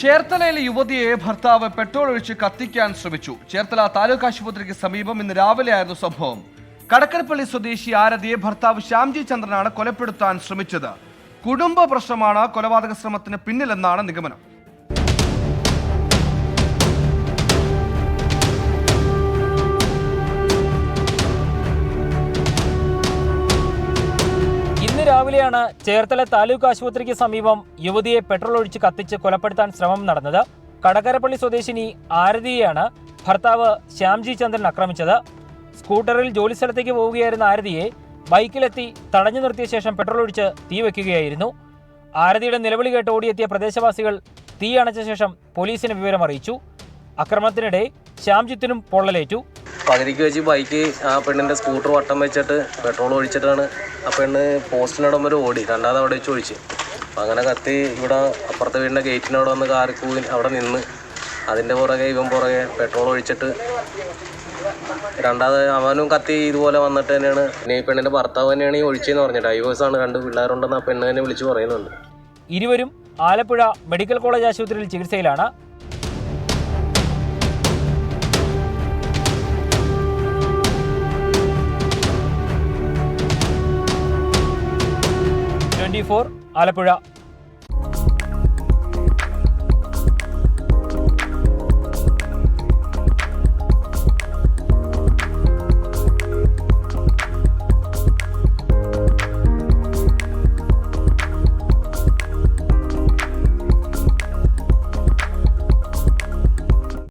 ചേർത്തലയിലെ യുവതിയെ ഭർത്താവ് പെട്രോൾ ഒഴിച്ച് കത്തിക്കാൻ ശ്രമിച്ചു. ചേർത്തല താലൂക്ക് ആശുപത്രിക്ക് സമീപം ഇന്ന് രാവിലെയായിരുന്നു സംഭവം. കടക്കരപ്പള്ളി സ്വദേശി ആരതിയെ ഭർത്താവ് ശ്യാംജി ചന്ദ്രനാണ് കൊലപ്പെടുത്താൻ ശ്രമിച്ചത്. കുടുംബ പ്രശ്നമാണ് കൊലപാതക ശ്രമത്തിന് പിന്നിലെന്നാണ് നിഗമനം. ഇന്ന് രാവിലെയാണ് ചേർത്തല താലൂക്ക് ആശുപത്രിക്ക് സമീപം യുവതിയെ പെട്രോൾ ഒഴിച്ച് കത്തിച്ച് കൊലപ്പെടുത്താൻ ശ്രമം നടന്നത്. കടക്കരപ്പള്ളി സ്വദേശിനി ആരതിയെയാണ് ഭർത്താവ് ശ്യാംജി ചന്ദ്രൻ ആക്രമിച്ചത്. സ്കൂട്ടറിൽ ജോലിസ്ഥലത്തേക്ക് പോവുകയായിരുന്ന ആരതിയെ ബൈക്കിലെത്തി തടഞ്ഞു നിർത്തിയ ശേഷം പെട്രോൾ ഒഴിച്ച് തീ വയ്ക്കുകയായിരുന്നു. ആരതിയുടെ നിലവിളി കേട്ട് ഓടിയെത്തിയ പ്രദേശവാസികൾ തീ അണച്ച ശേഷം പോലീസിന് വിവരം അറിയിച്ചു. ആക്രമണത്തിനിടെ ശ്യാംജിത്തിനും പൊള്ളലേറ്റു. പകുതിക്ക് വെച്ച് ബൈക്ക് ആ പെണ്ണിൻ്റെ സ്കൂട്ടർ വട്ടം വെച്ചിട്ട് പെട്രോൾ ഒഴിച്ചിട്ടാണ് ആ പെണ്ണ് പോസ്റ്റിനോടം വരെ ഓടി. രണ്ടാമത് അവിടെ വെച്ച് ഒഴിച്ച് അങ്ങനെ കത്തി ഇവിടെ അപ്പുറത്തെ വീടിൻ്റെ ഗേറ്റിനവിടെ വന്ന് കാറിക്കൂവിൻ അവിടെ നിന്ന് അതിൻ്റെ പുറകെ ഇവൻ പുറകെ പെട്രോൾ ഒഴിച്ചിട്ട് രണ്ടാമത് അവനും കത്തി ഇതുപോലെ വന്നിട്ട് തന്നെയാണ്. പിന്നെ ഈ പെണ്ണിൻ്റെ ഭർത്താവ് തന്നെയാണ് ഈ ഒഴിച്ചെന്ന് പറഞ്ഞത്. ഡൈവേഴ്സാണ്, 2 പിള്ളേരുണ്ടെന്ന് ആ പെണ്ണ് തന്നെ വിളിച്ച് പറയുന്നുണ്ട്. ഇരുവരും ആലപ്പുഴ മെഡിക്കൽ കോളേജ് ആശുപത്രിയിൽ ചികിത്സയിലാണ്. ആലപ്പുഴ.